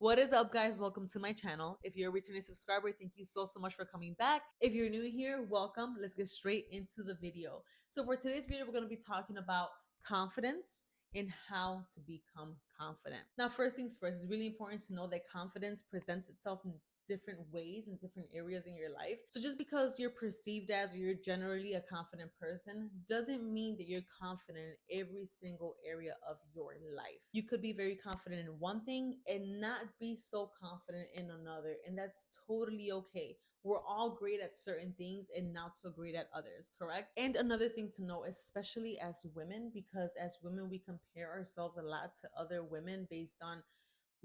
What is up, guys? Welcome to my channel. If you're a returning subscriber, thank you so much for coming back. If you're new here, welcome. Let's get straight into the video. So for today's video, we're going to be talking about confidence and how to become confident. Now, first things first, it's really important to know that confidence presents itself in different ways in different areas in your life. So just because you're perceived as or you're generally a confident person doesn't mean that you're confident in every single area of your life. You could be very confident in one thing and not be so confident in another, and that's totally okay. We're all great at certain things and not so great at others, correct? And another thing to know, especially as women, because as women we compare ourselves a lot to other women based on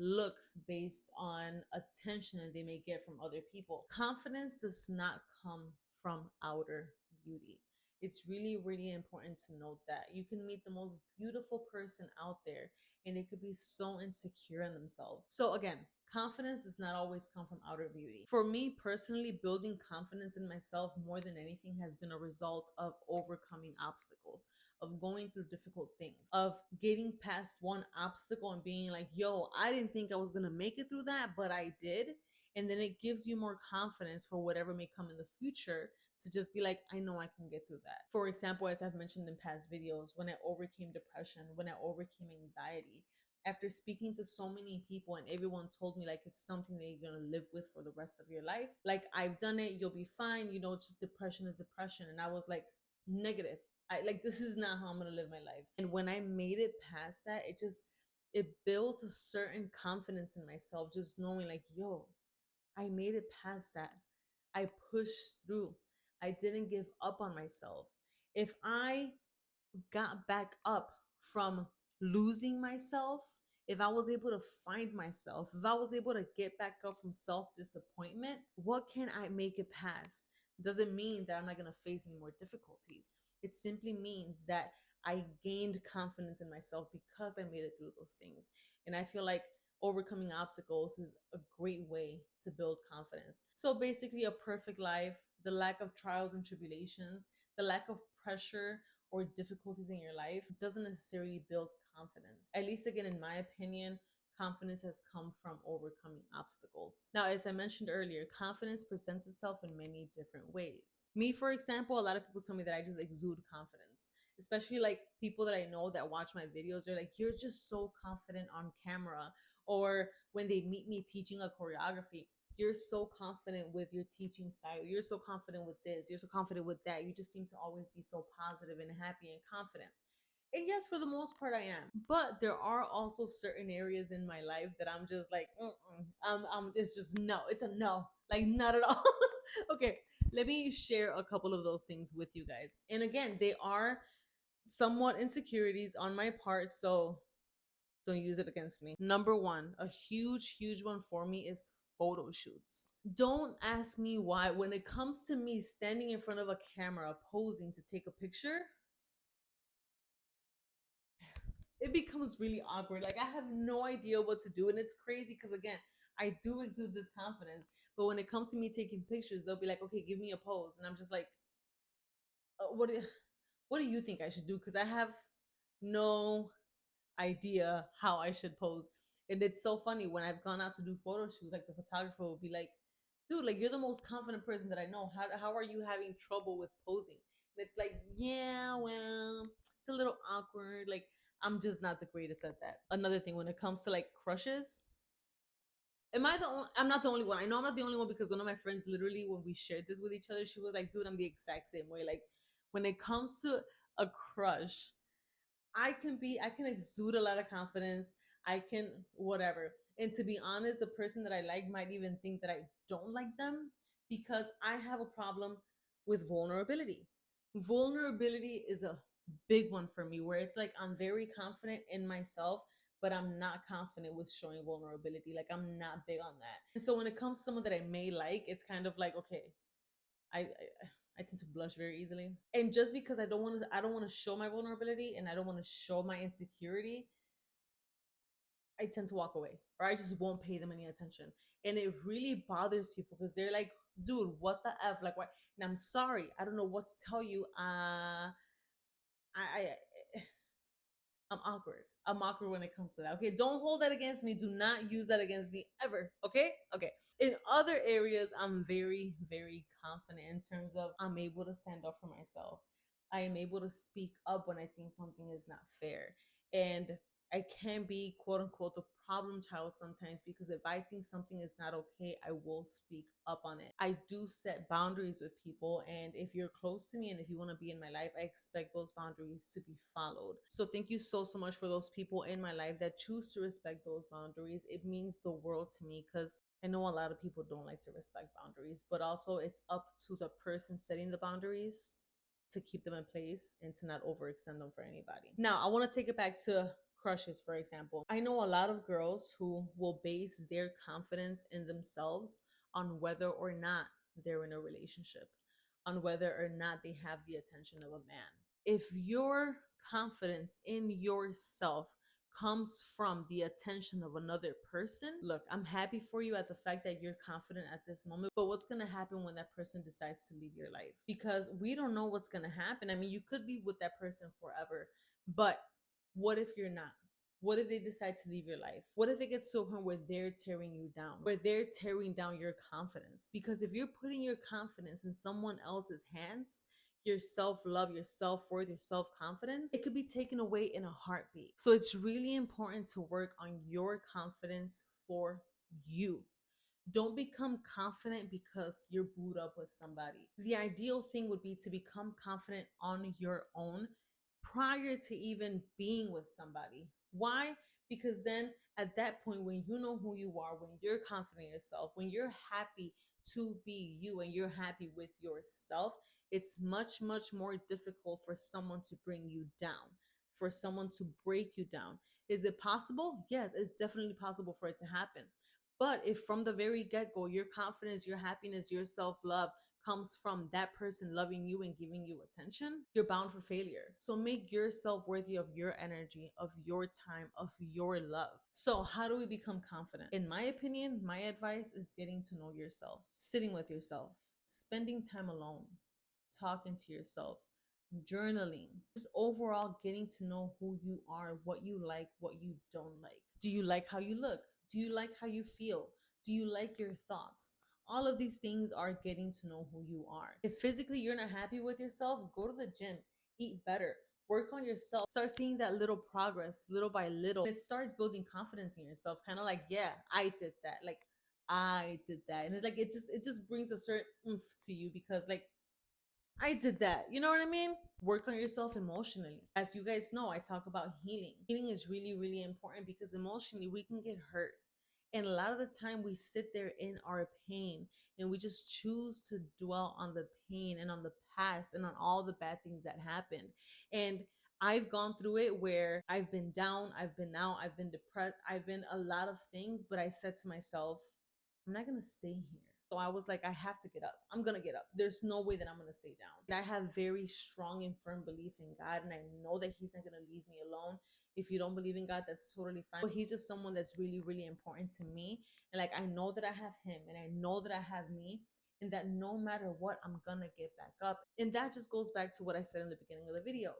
looks, based on attention that they may get from other people. Confidence does not come from outer beauty. It's really important to note that you can meet the most beautiful person out there and they could be so insecure in themselves. So again, confidence does not always come from outer beauty. For me personally, building confidence in myself more than anything has been a result of overcoming obstacles, of going through difficult things, of getting past one obstacle and being like, yo, I didn't think I was gonna make it through that, but I did. And then it gives you more confidence for whatever may come in the future, to just be like, I know I can get through that. For example, as I've mentioned in past videos, when I overcame depression, when I overcame anxiety, after speaking to so many people and everyone told me like it's something that you're gonna live with for the rest of your life, like, I've done it, you'll be fine, you know, it's just depression is depression. And I was like, negative. This is not how I'm gonna live my life. And when I made it past that, it built a certain confidence in myself, just knowing like, yo, I made it past that. I pushed through. I didn't give up on myself. If I got back up from losing myself, if I was able to find myself, if I was able to get back up from self disappointment, what can I make it past? Doesn't mean that I'm not going to face any more difficulties. It simply means that I gained confidence in myself because I made it through those things. And I feel like overcoming obstacles is a great way to build confidence. So basically, a perfect life, the lack of trials and tribulations, the lack of pressure or difficulties in your life doesn't necessarily build confidence. At least, again, in my opinion, confidence has come from overcoming obstacles. Now, as I mentioned earlier, confidence presents itself in many different ways. Me, for example, a lot of people tell me that I just exude confidence, especially like people that I know that watch my videos. They're like, you're just so confident on camera. Or when they meet me teaching a choreography, you're so confident with your teaching style. You're so confident with this. You're so confident with that. You just seem to always be so positive and happy and confident. And yes, for the most part, I am. But there are also certain areas in my life that I'm just like, it's just no. It's a no. Like, not at all. Okay, let me share a couple of those things with you guys. And again, they are somewhat insecurities on my part. So don't use it against me. Number one, a huge one for me is photo shoots. Don't ask me why. When it comes to me standing in front of a camera posing to take a picture, it becomes really awkward. Like, I have no idea what to do. And it's crazy because, again, I do exude this confidence. But when it comes to me taking pictures, they'll be like, okay, give me a pose. And I'm just like, what do you think I should do? Because I have no idea how I should pose. And it's so funny when I've gone out to do photo shoots, like the photographer will be like, dude, like, you're the most confident person that I know. How are you having trouble with posing? And it's like, yeah, well, it's a little awkward. Like, I'm just not the greatest at that. Another thing, when it comes to like crushes, I'm not the only one. I know I'm not the only one, because one of my friends, literally, when we shared this with each other, she was like, dude, I'm the exact same way. Like, when it comes to a crush, I can exude a lot of confidence. I can whatever. And to be honest, the person that I like might even think that I don't like them, because I have a problem with vulnerability. Vulnerability is a big one for me, where it's like I'm very confident in myself, but I'm not confident with showing vulnerability. Like, I'm not big on that. And so when it comes to someone that I may like, it's kind of like, okay, I, I I tend to blush very easily. And just because I don't want to show my vulnerability and I don't want to show my insecurity, I tend to walk away, or I just won't pay them any attention. And it really bothers people, because they're like, dude, what the F? Like, what? And I'm sorry, I don't know what to tell you. I I'm awkward. a mocker when it comes to that. Okay, don't hold that against me. Do not use that against me ever. Okay, okay. In other areas, I'm very, very confident in terms of I'm able to stand up for myself. I am able to speak up when I think something is not fair. And I can be quote unquote the problem child sometimes, because if I think something is not okay, I will speak up on it. I do set boundaries with people, and if you're close to me and if you want to be in my life, I expect those boundaries to be followed. So thank you so much for those people in my life that choose to respect those boundaries. It means the world to me, because I know a lot of people don't like to respect boundaries, but also it's up to the person setting the boundaries to keep them in place and to not overextend them for anybody. Now, I want to take it back to crushes, for example. I know a lot of girls who will base their confidence in themselves on whether or not they're in a relationship, on whether or not they have the attention of a man. If your confidence in yourself comes from the attention of another person, look, I'm happy for you at the fact that you're confident at this moment, but what's going to happen when that person decides to leave your life? Because we don't know what's going to happen. I mean, you could be with that person forever, but what if you're not? What if they decide to leave your life? What if it gets to a point where they're tearing you down, where they're tearing down your confidence? Because if you're putting your confidence in someone else's hands, your self love, your self worth, your self confidence, it could be taken away in a heartbeat. So it's really important to work on your confidence for you. Don't become confident because you're booed up with somebody. The ideal thing would be to become confident on your own prior to even being with somebody. Why? Because then at that point, when you know who you are, when you're confident in yourself, when you're happy to be you and you're happy with yourself, it's much, much more difficult for someone to bring you down, for someone to break you down. Is it possible? Yes, it's definitely possible for it to happen. But if from the very get go, your confidence, your happiness, your self love comes from that person loving you and giving you attention, you're bound for failure. So make yourself worthy of your energy, of your time, of your love. So, how do we become confident? In my opinion, my advice is getting to know yourself, sitting with yourself, spending time alone, talking to yourself, journaling, just overall getting to know who you are, what you like, what you don't like. Do you like how you look? Do you like how you feel? Do you like your thoughts? All of these things are getting to know who you are. If physically you're not happy with yourself, go to the gym, eat better, work on yourself, start seeing that little progress little by little. It starts building confidence in yourself, kind of like, yeah, I did that. Like, I did that. And it's like it just brings a certain oomph to you, because like I did that. You know what I mean? Work on yourself emotionally. As you guys know, I talk about healing. Healing is really, really important, because emotionally we can get hurt. And a lot of the time we sit there in our pain and we just choose to dwell on the pain and on the past and on all the bad things that happened. And I've gone through it where I've been down, I've been out, I've been depressed, I've been a lot of things, but I said to myself, I'm not going to stay here. So I was like, I have to get up. I'm going to get up. There's no way that I'm going to stay down. And I have very strong and firm belief in God. And I know that He's not going to leave me alone. If you don't believe in God, that's totally fine. But He's just someone that's really, really important to me. And like, I know that I have Him and I know that I have me. And that no matter what, I'm going to get back up. And that just goes back to what I said in the beginning of the video.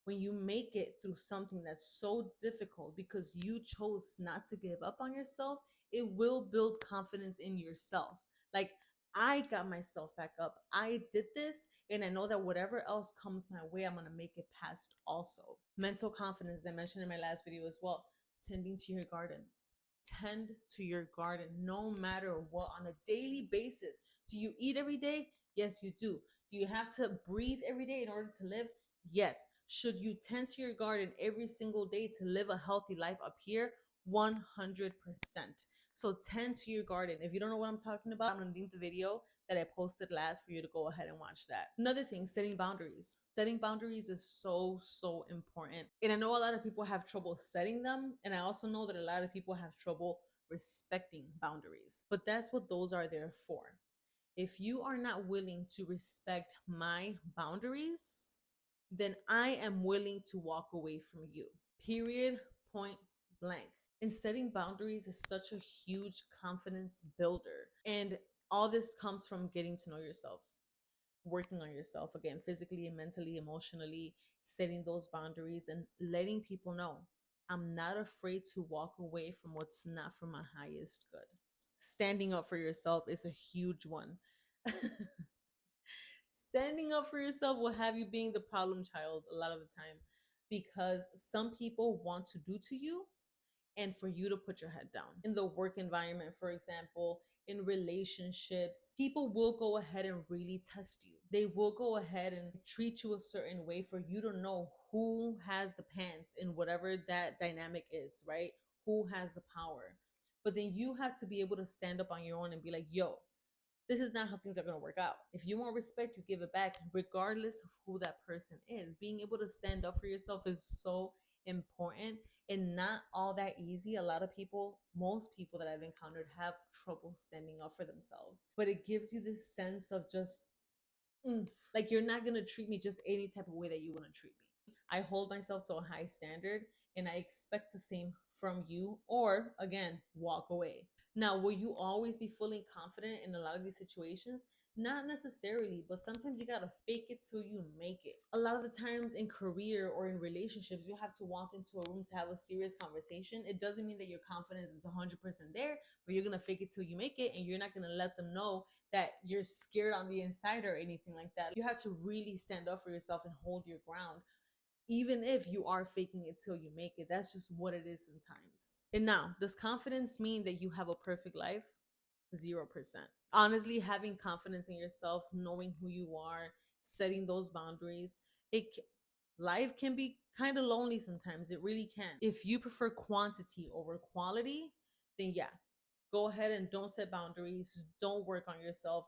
When you make it through something that's so difficult because you chose not to give up on yourself, it will build confidence in yourself. Like, I got myself back up. I did this, and I know that whatever else comes my way, I'm going to make it past also. Mental confidence, I mentioned in my last video as well. Tending to your garden. Tend to your garden no matter what, on a daily basis. Do you eat every day? Yes, you do. Do you have to breathe every day in order to live? Yes. Should you tend to your garden every single day to live a healthy life up here? 100%. So tend to your garden. If you don't know what I'm talking about, I'm going to link the video that I posted last for you to go ahead and watch that. Another thing, setting boundaries. Setting boundaries is so, so important. And I know a lot of people have trouble setting them. And I also know that a lot of people have trouble respecting boundaries. But that's what those are there for. If you are not willing to respect my boundaries, then I am willing to walk away from you. Period. Point blank. And setting boundaries is such a huge confidence builder. And all this comes from getting to know yourself, working on yourself again, physically and mentally, emotionally, setting those boundaries and letting people know. I'm not afraid to walk away from what's not for my highest good. Standing up for yourself is a huge one. Standing up for yourself will have you being the problem child a lot of the time, because some people want to do to you and for you to put your head down. In the work environment, for example, in relationships, people will go ahead and really test you. They will go ahead and treat you a certain way for you to know who has the pants in whatever that dynamic is, right? Who has the power. But then you have to be able to stand up on your own and be like, yo, this is not how things are going to work out. If you want respect, you give it back, regardless of who that person is. Being able to stand up for yourself is so important and not all that easy. A lot of people, most people that I've encountered, have trouble standing up for themselves. But it gives you this sense of just like you're not going to treat me just any type of way that you want to treat me. I hold myself to a high standard and I expect the same from you, or again, walk away. Now, will you always be fully confident in a lot of these situations? Not necessarily, but sometimes you gotta fake it till you make it. A lot of the times in career or in relationships, you have to walk into a room to have a serious conversation. It doesn't mean that your confidence is 100% there, but you're gonna fake it till you make it, and you're not gonna let them know that you're scared on the inside or anything like that. You have to really stand up for yourself and hold your ground, even if you are faking it till you make it. That's just what it is sometimes. And now, does confidence mean that you have a perfect life? 0%. Honestly, having confidence in yourself, knowing who you are, setting those boundaries, it life can be kind of lonely sometimes. It really can. If you prefer quantity over quality, then yeah, go ahead and don't set boundaries, don't work on yourself.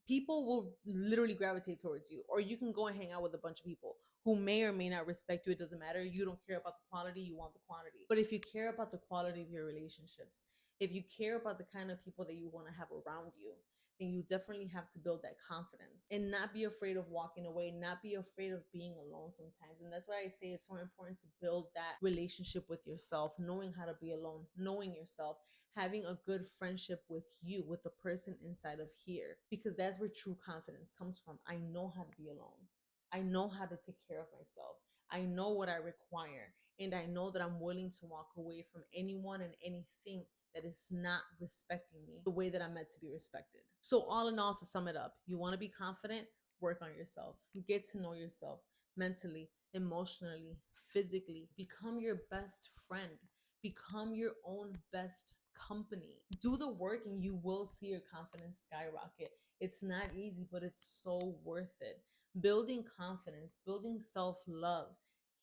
People will literally gravitate towards you, or you can go and hang out with a bunch of people who may or may not respect you. It doesn't matter. You don't care about the quality, you want the quantity. But if you care about the quality of your relationships, if you care about the kind of people that you want to have around you, then you definitely have to build that confidence and not be afraid of walking away, not be afraid of being alone sometimes. And that's why I say it's so important to build that relationship with yourself, knowing how to be alone, knowing yourself, having a good friendship with you, with the person inside of here, because that's where true confidence comes from. I know how to be alone. I know how to take care of myself. I know what I require. And I know that I'm willing to walk away from anyone and anything that is not respecting me the way that I'm meant to be respected. So, all in all, to sum it up, you want to be confident, work on yourself, get to know yourself mentally, emotionally, physically, become your best friend, become your own best company. Do the work and you will see your confidence skyrocket. It's not easy, but it's so worth it. Building confidence, building self love,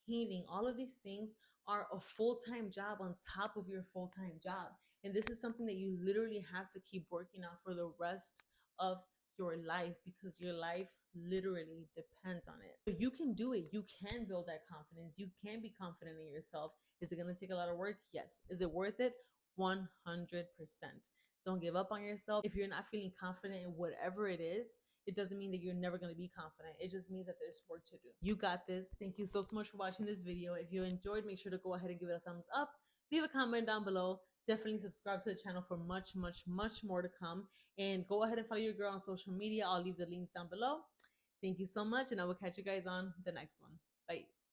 healing, all of these things are a full time job on top of your full time job. And this is something that you literally have to keep working on for the rest of your life, because your life literally depends on it. So you can do it. You can build that confidence. You can be confident in yourself. Is it going to take a lot of work? Yes. Is it worth it? 100%. Don't give up on yourself. If you're not feeling confident in whatever it is, it doesn't mean that you're never going to be confident. It just means that there's work to do. You got this. Thank you so much for watching this video. If you enjoyed, make sure to go ahead and give it a thumbs up. Leave a comment down below. Definitely subscribe to the channel for much, much, much more to come. And go ahead and follow your girl on social media. I'll leave the links down below. Thank you so much, and I will catch you guys on the next one. Bye.